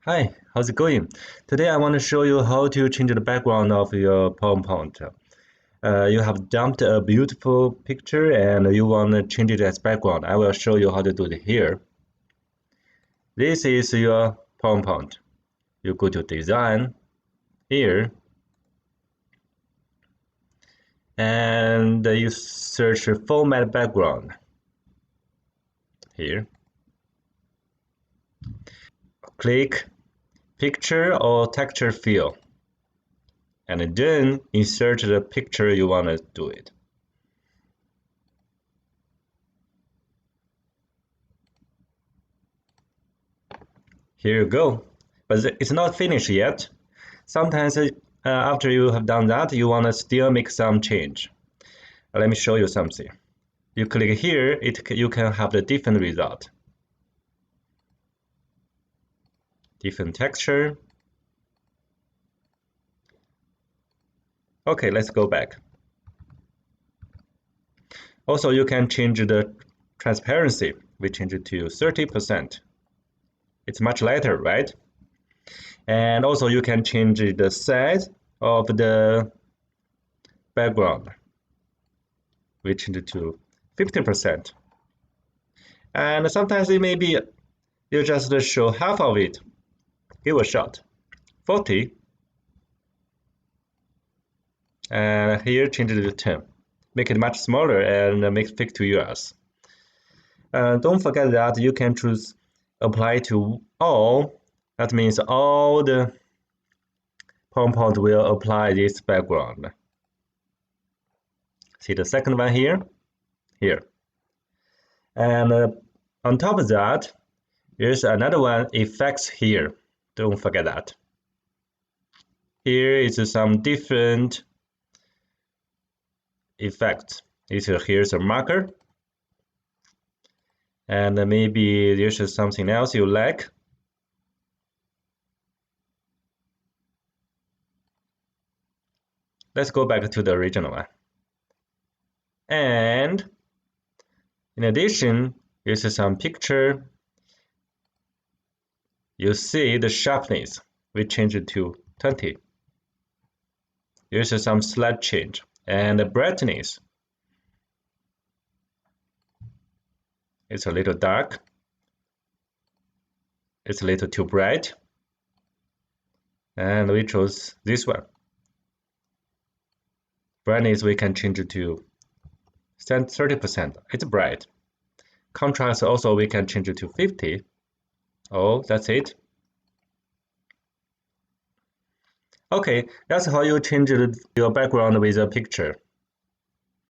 Hi, how's it going? Today I want to show you how to change the background of your PowerPoint. You have dumped a beautiful picture and you want to change it as background. I will show you how to do it here. This is your PowerPoint. You go to Design, here, and you search Format Background, here. Click Picture or Texture Fill, and then insert the picture you want to do it. Here you go. But it's not finished yet. Sometimes after you have done that, you want to still make some change. Let me show you something. You click here, you can have the different result. Different texture. Okay, let's go back. Also, you can change the transparency. We change it to 30%. It's much lighter, right? And also you can change the size of the background. We change it to 50%. And sometimes it may be you just show half of it. Give a shot. 40. And here change it to 10. Make it much smaller and make it fit to yours. Don't forget that you can choose apply to all. That means all the PowerPoint will apply this background. See the second one here? Here. And on top of that, there's another one, effects here. Don't forget that. Here is some different effects. Here's a marker. And maybe there's something else you like. Let's go back to the original one. And in addition, here's some picture. You see the sharpness. We change it to 20. Here's some slight change. And the brightness. It's a little dark. It's a little too bright. And we chose this one. Brightness we can change it to 30%. It's bright. Contrast also we can change it to 50. Oh, that's it. Okay, that's how you change your background with a picture.